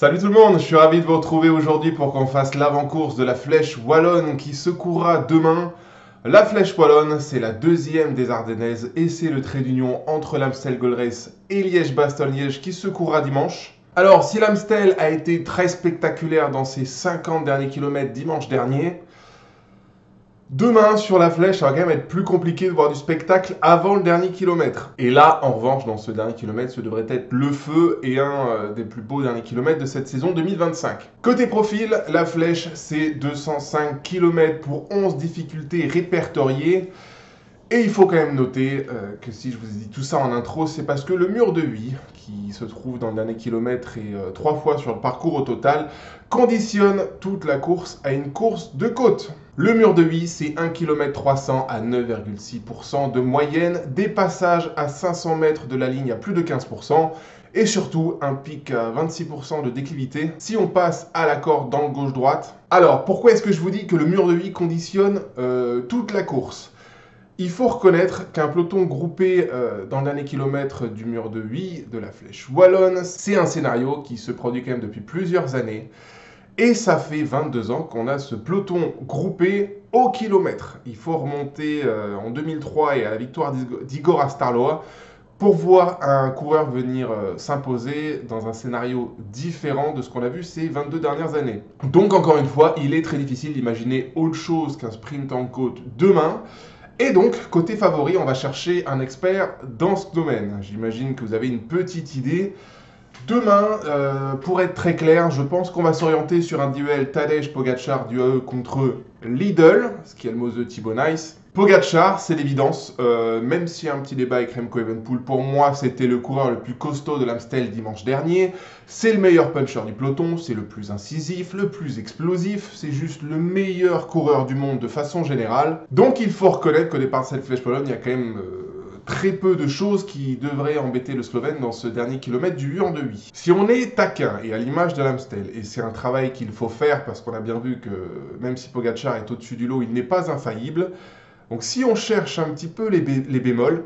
Salut tout le monde, je suis ravi de vous retrouver aujourd'hui pour qu'on fasse l'avant-course de la Flèche Wallonne qui se courra demain. La Flèche Wallonne, c'est la deuxième des Ardennaises et c'est le trait d'union entre l'Amstel Gold Race et Liège-Bastogne-Liège qui se courra dimanche. Alors, si l'Amstel a été très spectaculaire dans ses 50 derniers kilomètres dimanche dernier, demain, sur la Flèche, ça va quand même être plus compliqué de voir du spectacle avant le dernier kilomètre. Et là, en revanche, dans ce dernier kilomètre, ce devrait être le feu et un des plus beaux derniers kilomètres de cette saison 2025. Côté profil, la Flèche, c'est 205 km pour 11 difficultés répertoriées. Et il faut quand même noter que si je vous ai dit tout ça en intro, c'est parce que le mur de Huy, qui se trouve dans le dernier kilomètre et 3 fois sur le parcours au total, conditionne toute la course à une course de côte. Le mur de Huy, c'est 1 km 300 à 9,6% de moyenne, des passages à 500 mètres de la ligne à plus de 15%, et surtout un pic à 26% de déclivité si on passe à la corde dans le gauche-droite. Alors, pourquoi est-ce que je vous dis que le mur de Huy conditionne toute la course ? Il faut reconnaître qu'un peloton groupé dans le dernier kilomètre du mur de Huy, de la Flèche Wallonne, c'est un scénario qui se produit quand même depuis plusieurs années. Et ça fait 22 ans qu'on a ce peloton groupé au kilomètre. Il faut remonter en 2003 et à la victoire d'Igor Astarloa pour voir un coureur venir s'imposer dans un scénario différent de ce qu'on a vu ces 22 dernières années. Donc encore une fois, il est très difficile d'imaginer autre chose qu'un sprint en côte demain. Et donc, côté favori, on va chercher un expert dans ce domaine. J'imagine que vous avez une petite idée. Demain, pour être très clair, je pense qu'on va s'orienter sur un duel Tadej-Pogačar du AE contre Lidl, ce qui est le mot de Thibaut Nice. Pogačar, c'est l'évidence, même s'il y a un petit débat avec Remco Evenepoel, pour moi c'était le coureur le plus costaud de l'Amstel dimanche dernier, c'est le meilleur puncher du peloton, c'est le plus incisif, le plus explosif, c'est juste le meilleur coureur du monde de façon générale. Donc il faut reconnaître qu'au départ de cette Flèche Wallonne, il y a quand même très peu de choses qui devraient embêter le Slovène dans ce dernier kilomètre du mur de Huy. Si on est taquin, et à l'image de l'Amstel, et c'est un travail qu'il faut faire parce qu'on a bien vu que même si Pogačar est au-dessus du lot, il n'est pas infaillible. Donc si on cherche un petit peu les bémols,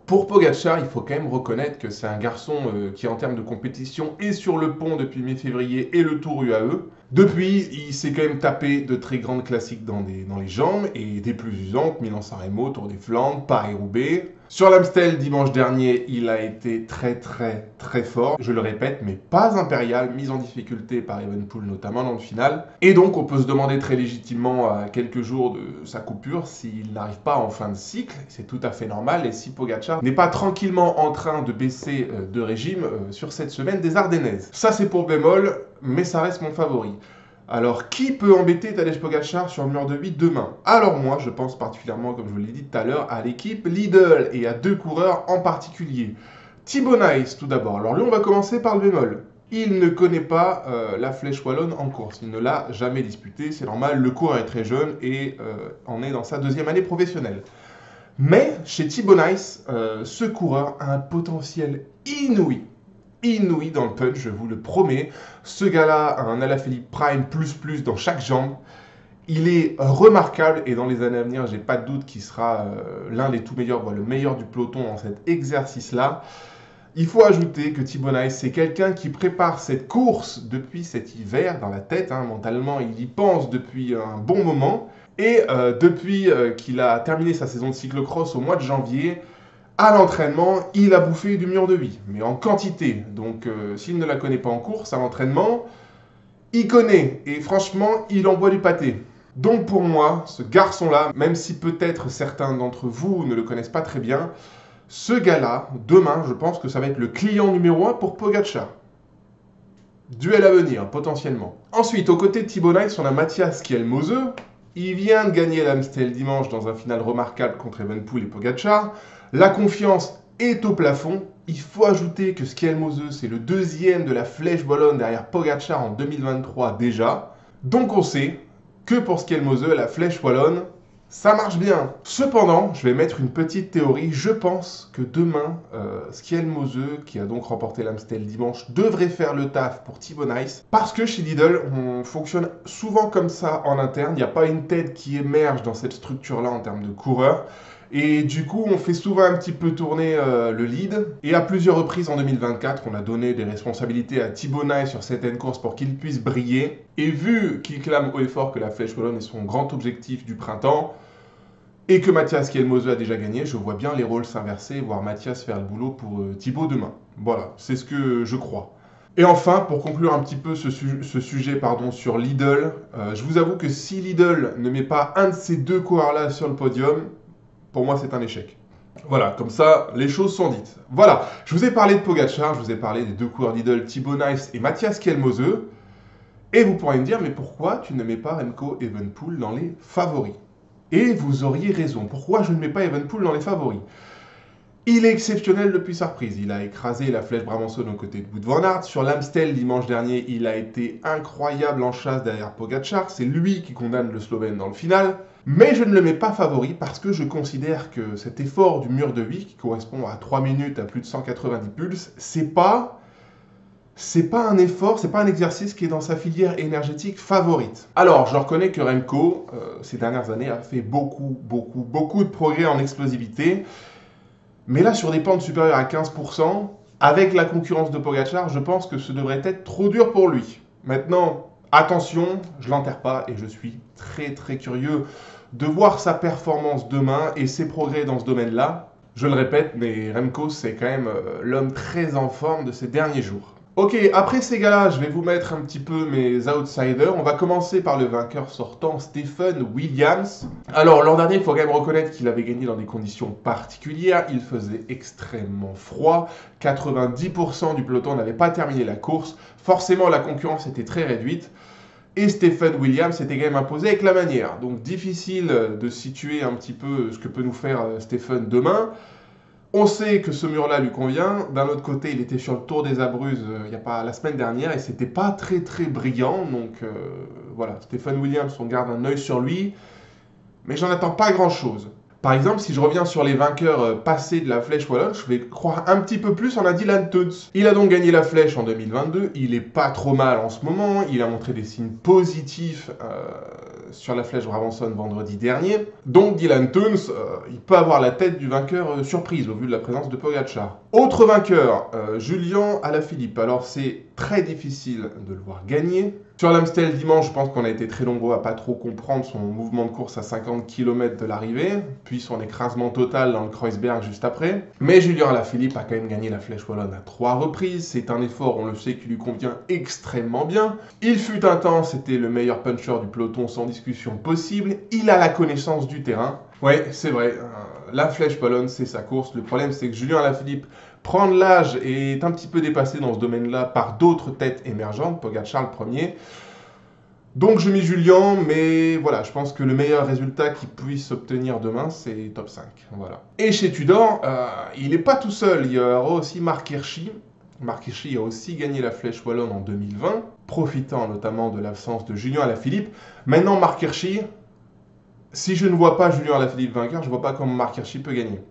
pour Pogačar, il faut quand même reconnaître que c'est un garçon qui, en termes de compétition, est sur le pont depuis mi-février et le Tour UAE. Depuis, il s'est quand même tapé de très grandes classiques dans les jambes et des plus usantes, Milan-San Remo, Tour des Flandres, Paris-Roubaix. Sur l'Amstel, dimanche dernier, il a été très fort. Je le répète, mais pas impérial, mis en difficulté par Evenepoel, notamment dans le final. Et donc, on peut se demander très légitimement, à quelques jours de sa coupure, s'il n'arrive pas en fin de cycle. C'est tout à fait normal. Et si Pogačar n'est pas tranquillement en train de baisser de régime sur cette semaine des Ardennaises. Ça, c'est pour bémol, mais ça reste mon favori. Alors, qui peut embêter Tadej Pogačar sur le mur de Huy demain? Alors moi, je pense particulièrement, comme je vous l'ai dit tout à l'heure, à l'équipe Lidl et à deux coureurs en particulier. Thibaut Nice, tout d'abord. Alors lui, on va commencer par le bémol. Il ne connaît pas la Flèche Wallonne en course. Il ne l'a jamais disputée, c'est normal. Le coureur est très jeune et en est dans sa deuxième année professionnelle. Mais chez Thibaut Nice, ce coureur a un potentiel inouï dans le punch, je vous le promets. Ce gars-là a un Alaphilippe Prime plus dans chaque jambe. Il est remarquable et dans les années à venir, j'ai pas de doute qu'il sera l'un des tout meilleurs, voire le meilleur du peloton dans cet exercice-là. Il faut ajouter que Thibaut Nice, c'est quelqu'un qui prépare cette course depuis cet hiver dans la tête. Mentalement, il y pense depuis un bon moment. Et depuis qu'il a terminé sa saison de cyclocross au mois de janvier, à l'entraînement, il a bouffé du mur de Huy, mais en quantité. Donc, s'il ne la connaît pas en course, à l'entraînement, il connaît. Et franchement, il envoie du pâté. Donc, pour moi, ce garçon-là, même si peut-être certains d'entre vous ne le connaissent pas très bien, ce gars-là, demain, je pense que ça va être le client numéro 1 pour Pogačar. Duel à venir, potentiellement. Ensuite, aux côtés de Thibaut Nice, on a Matthias Kielmose. Il vient de gagner l'Amstel dimanche dans un final remarquable contre Evenepoel et Pogačar. La confiance est au plafond. Il faut ajouter que Kielmose, c'est le deuxième de la Flèche Wallonne derrière Pogačar en 2023 déjà. Donc on sait que pour Kielmose, la Flèche Wallonne, ça marche bien. Cependant, je vais mettre une petite théorie. Je pense que demain, Kielmose, qui a donc remporté l'Amstel dimanche, devrait faire le taf pour Thibaut Nice. Parce que chez Lidl, on fonctionne souvent comme ça en interne. Il n'y a pas une tête qui émerge dans cette structure-là en termes de coureurs. Et du coup, on fait souvent un petit peu tourner le lead. Et à plusieurs reprises en 2024, on a donné des responsabilités à Thibaut Nye sur certaines courses pour qu'il puisse briller. Et vu qu'il clame haut et fort que la Flèche Wallonne est son grand objectif du printemps, et que Mathias Kielmose a déjà gagné, je vois bien les rôles s'inverser, voir Mathias faire le boulot pour Thibaut demain. Voilà, c'est ce que je crois. Et enfin, pour conclure un petit peu ce sujet sur Lidl, je vous avoue que si Lidl ne met pas un de ces deux coureurs-là sur le podium, pour moi c'est un échec. Voilà, comme ça, les choses sont dites. Voilà, je vous ai parlé de Pogacar, je vous ai parlé des deux coureurs Lidl, Thibaut Nice et Mathias Kielmose. Et vous pourriez me dire, mais pourquoi tu ne mets pas Remco Evenepoel dans les favoris? Et vous auriez raison. Pourquoi je ne mets pas Evenepoel dans les favoris? Il est exceptionnel depuis sa reprise. Il a écrasé la Flèche Brabançonne aux côtés de Wout van Aert. Sur l'Amstel dimanche dernier, il a été incroyable en chasse derrière Pogacar. C'est lui qui condamne le Slovène dans le final. Mais je ne le mets pas favori parce que je considère que cet effort du mur de vie, qui correspond à 3 minutes à plus de 190 pulses, c'est pas un effort, c'est pas un exercice qui est dans sa filière énergétique favorite. Alors, je reconnais que Remco, ces dernières années, a fait beaucoup de progrès en explosivité. Mais là, sur des pentes supérieures à 15%, avec la concurrence de Pogacar, je pense que ce devrait être trop dur pour lui. Maintenant, attention, je ne l'enterre pas et je suis très curieux de voir sa performance demain et ses progrès dans ce domaine-là. Je le répète, mais Remco, c'est quand même l'homme très en forme de ces derniers jours. Ok, après ces gars-là, je vais vous mettre un petit peu mes outsiders. On va commencer par le vainqueur sortant, Stephen Williams. Alors, l'an dernier, il faut quand même reconnaître qu'il avait gagné dans des conditions particulières. Il faisait extrêmement froid. 90% du peloton n'avait pas terminé la course. Forcément, la concurrence était très réduite. Et Stephen Williams s'était quand même imposé avec la manière. Donc, difficile de situer un petit peu ce que peut nous faire Stephen demain. On sait que ce mur-là lui convient. D'un autre côté, il était sur le Tour des Abruzzes la semaine dernière et c'était pas très brillant. Donc voilà, Stephen Williams, on garde un œil sur lui. Mais j'en attends pas grand-chose. Par exemple, si je reviens sur les vainqueurs passés de la Flèche Wallonne, je vais croire un petit peu plus en Dylan Teuns. Il a donc gagné la Flèche en 2022. Il est pas trop mal en ce moment. Il a montré des signes positifs sur la Flèche Brabançonne vendredi dernier. Donc Dylan Teuns, il peut avoir la tête du vainqueur surprise au vu de la présence de Pogacar. Autre vainqueur, Julian Alaphilippe. Alors c'est très difficile de le voir gagner. Sur l'Amstel dimanche, je pense qu'on a été très nombreux à pas trop comprendre son mouvement de course à 50 km de l'arrivée, puis son écrasement total dans le Kreuzberg juste après. Mais Julien Alaphilippe a quand même gagné la Flèche Wallonne à 3 reprises. C'est un effort, on le sait, qui lui convient extrêmement bien. Il fut un temps, c'était le meilleur puncher du peloton sans discussion possible. Il a la connaissance du terrain. Ouais, c'est vrai, la Flèche Wallonne, c'est sa course. Le problème, c'est que Julien Alaphilippe prend de l'âge et est un petit peu dépassé dans ce domaine-là par d'autres têtes émergentes, Pogacar le premier. Donc je mets Julien, mais voilà, je pense que le meilleur résultat qu'il puisse obtenir demain, c'est top 5. Voilà. Et chez Tudor, il n'est pas tout seul, il y aura aussi Marc Hirschi. Marc Hirschi a aussi gagné la Flèche Wallonne en 2020, profitant notamment de l'absence de Julien Alaphilippe. Maintenant, Marc Hirschi, si je ne vois pas Julien Alaphilippe vainqueur, je ne vois pas comment Marc Hirschi peut gagner.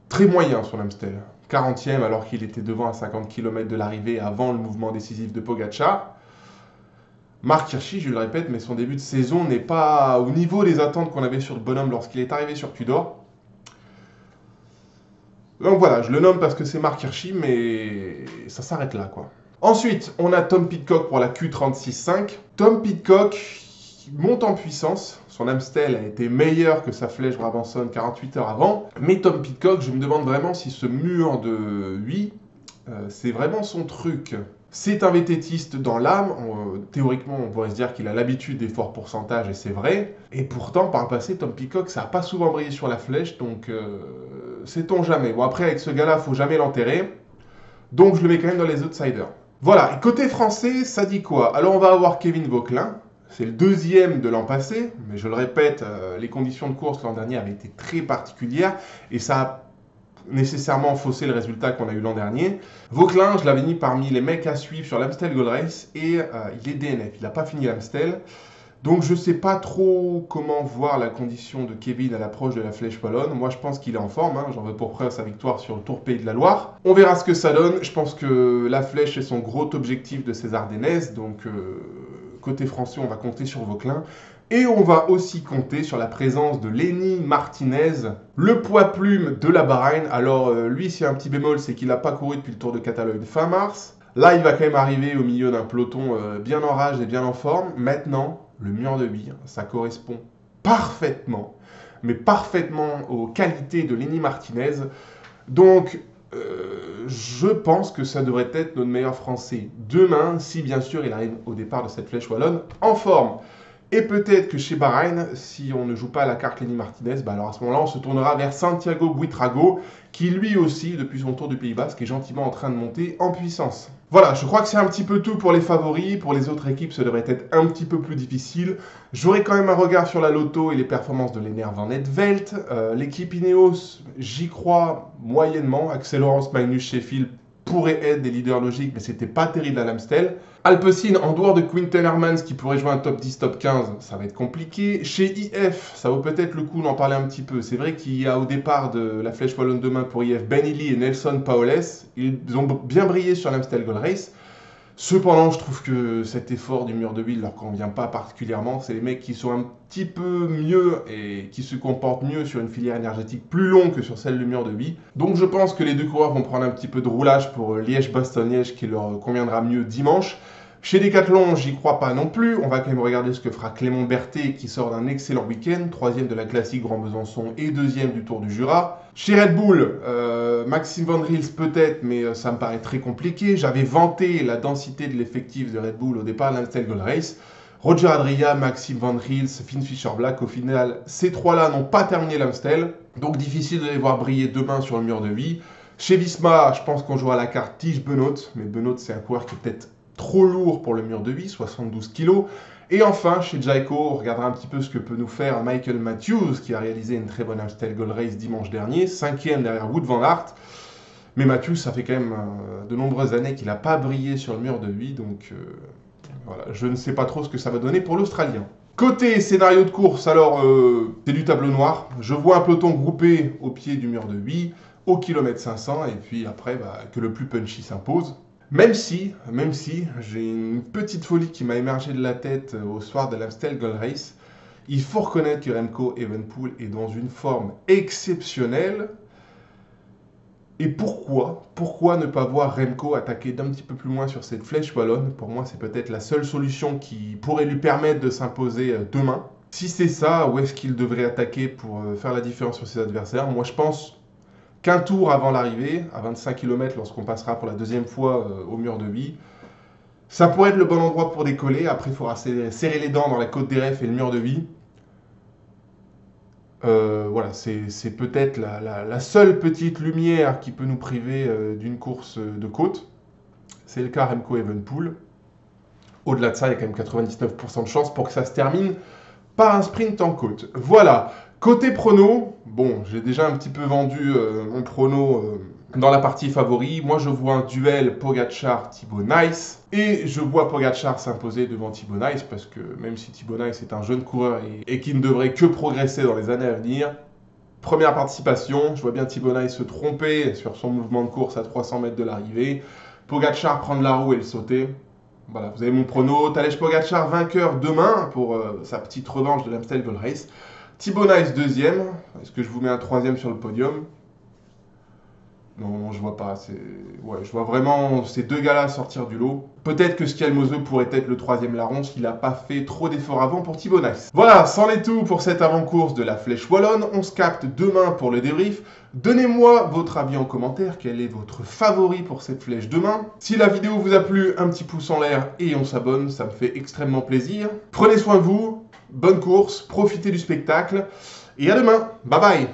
Très moyen sur l'Amstel. 40e alors qu'il était devant à 50 km de l'arrivée avant le mouvement décisif de Pogacar. Marc Hirschi, je le répète, mais son début de saison n'est pas au niveau des attentes qu'on avait sur le bonhomme lorsqu'il est arrivé sur Tudor. Donc voilà, je le nomme parce que c'est Marc Hirschi, mais ça s'arrête là, quoi. Ensuite, on a Tom Pidcock pour la Q36.5. Tom Pidcock monte en puissance. Son Amstel a été meilleur que sa Flèche Brabançonne 48 heures avant. Mais Tom Pidcock, je me demande vraiment si ce mur de 8, c'est vraiment son truc. C'est un vététiste dans l'âme. Théoriquement, on pourrait se dire qu'il a l'habitude des forts pourcentages, et c'est vrai. Et pourtant, par le passé, Tom Pidcock, ça n'a pas souvent brillé sur la Flèche, donc sait-on jamais. Bon, après, avec ce gars-là, il ne faut jamais l'enterrer. Donc, je le mets quand même dans les outsiders. Voilà, et côté français, ça dit quoi? Alors, on va avoir Kevin Vauquelin. C'est le deuxième de l'an passé, mais je le répète, les conditions de course l'an dernier avaient été très particulières et ça a nécessairement faussé le résultat qu'on a eu l'an dernier. Vauquelin, je l'avais mis parmi les mecs à suivre sur l'Amstel Gold Race et il est DNF, il n'a pas fini l'Amstel. Donc je ne sais pas trop comment voir la condition de Kevin à l'approche de la Flèche Wallonne. Moi je pense qu'il est en forme, hein. J'en veux pour preuve sa victoire sur le Tour Pays de la Loire. On verra ce que ça donne. Je pense que la Flèche est son gros objectif de ces Ardennaises, donc côté français on va compter sur Vauquelin. Et on va aussi compter sur la présence de Lenny Martinez, le poids plume de la Bahreïn. Alors lui, s'il y a un petit bémol, c'est qu'il n'a pas couru depuis le Tour de Catalogne fin mars. Là, il va quand même arriver au milieu d'un peloton bien en rage et bien en forme. Maintenant, le mur de Bire, ça correspond parfaitement, mais parfaitement aux qualités de Lenny Martinez. Donc, je pense que ça devrait être notre meilleur Français demain, si bien sûr il arrive au départ de cette Flèche Wallonne en forme. Et peut-être que chez Bahreïn, si on ne joue pas à la carte Lenny Martinez, bah alors à ce moment-là, on se tournera vers Santiago Buitrago, qui lui aussi, depuis son tour du Pays Basque, est gentiment en train de monter en puissance. Voilà, je crois que c'est un petit peu tout pour les favoris. Pour les autres équipes, ça devrait être un petit peu plus difficile. J'aurai quand même un regard sur la loto et les performances de Lennart Van Het Velt. L'équipe Ineos, j'y crois moyennement. Axel Laurence, Magnus Sheffield pourraient être des leaders logiques, mais c'était pas terrible à l'Amstel. Alpecin, en dehors de Quinten Hermans qui pourrait jouer un top 10, top 15, ça va être compliqué. Chez IF, ça vaut peut-être le coup d'en parler un petit peu. C'est vrai qu'il y a au départ de la Flèche Wallonne demain pour IF Ben Illy et Nelson Paoles. Ils ont bien brillé sur l'Amstel Gold Race. Cependant, je trouve que cet effort du mur de Bille leur convient pas particulièrement. C'est les mecs qui sont un petit peu mieux et qui se comportent mieux sur une filière énergétique plus longue que sur celle du mur de Bille. Donc je pense que les deux coureurs vont prendre un petit peu de roulage pour Liège-Bastogne-Liège qui leur conviendra mieux dimanche. Chez Decathlon, j'y crois pas non plus. On va quand même regarder ce que fera Clément Berthet qui sort d'un excellent week-end, 3e de la Classique Grand Besançon et 2e du Tour du Jura. Chez Red Bull, Maxime Van Riels peut-être, mais ça me paraît très compliqué. J'avais vanté la densité de l'effectif de Red Bull au départ de l'Amstel Gold Race. Roger Adria, Maxime Van Riels, Finn Fischer-Black, au final, ces trois-là n'ont pas terminé l'Amstel. Donc difficile de les voir briller demain sur le mur de vie. Chez Visma, je pense qu'on joue à la carte Tige Benoît, mais Benoît c'est un coureur qui est peut-être trop lourd pour le mur de vie, 72 kg. Et enfin, chez Jayco, on regardera un petit peu ce que peut nous faire Michael Matthews, qui a réalisé une très bonne Amstel Gold Race dimanche dernier, 5e derrière Wout van Aert. Mais Matthews, ça fait quand même de nombreuses années qu'il n'a pas brillé sur le mur de vie, donc voilà, je ne sais pas trop ce que ça va donner pour l'Australien. Côté scénario de course, alors c'est du tableau noir. Je vois un peloton groupé au pied du mur de vie, au kilomètre 500, et puis après, que le plus punchy s'impose. Même si j'ai une petite folie qui m'a émergé de la tête au soir de l'Amstel Gold Race, il faut reconnaître que Remco Evenepoel est dans une forme exceptionnelle. Et pourquoi ne pas voir Remco attaquer d'un petit peu plus loin sur cette Flèche Wallonne? Pour moi, c'est peut-être la seule solution qui pourrait lui permettre de s'imposer demain. Si c'est ça, où est-ce qu'il devrait attaquer pour faire la différence sur ses adversaires? Moi, je pense qu'un tour avant l'arrivée, à 25 km, lorsqu'on passera pour la deuxième fois au mur de vie, ça pourrait être le bon endroit pour décoller. Après, il faudra serrer les dents dans la côte des Refs et le mur de vie. Voilà, c'est peut-être la seule petite lumière qui peut nous priver d'une course de côte. C'est le cas Remco Evenepoel. Au-delà de ça, il y a quand même 99% de chance pour que ça se termine par un sprint en côte. Voilà. Côté prono, bon, j'ai déjà un petit peu vendu mon prono dans la partie favori. Moi, je vois un duel Pogačar-Thibaut Nice. Et je vois Pogačar s'imposer devant Thibaut Nice parce que même si Thibaut Nice est un jeune coureur et qui ne devrait que progresser dans les années à venir, première participation, je vois bien Thibaut Nice se tromper sur son mouvement de course à 300 mètres de l'arrivée. Pogačar prendre la roue et le sauter. Voilà, vous avez mon prono. Tadej Pogačar vainqueur demain pour sa petite revanche de l'Amstel Gold Race. Thibaut Nice deuxième. Est-ce que je vous mets un troisième sur le podium? Non, je vois pas. Ouais, je vois vraiment ces deux gars-là sortir du lot. Peut-être que Scalmozo pourrait être le troisième larron s'il n'a pas fait trop d'efforts avant pour Thibaut Nice. Voilà, c'en est tout pour cette avant-course de la Flèche Wallonne. On se capte demain pour le débrief. Donnez-moi votre avis en commentaire. Quel est votre favori pour cette flèche demain? Si la vidéo vous a plu, un petit pouce en l'air et on s'abonne, ça me fait extrêmement plaisir. Prenez soin de vous. Bonne course, profitez du spectacle et à demain. Bye bye.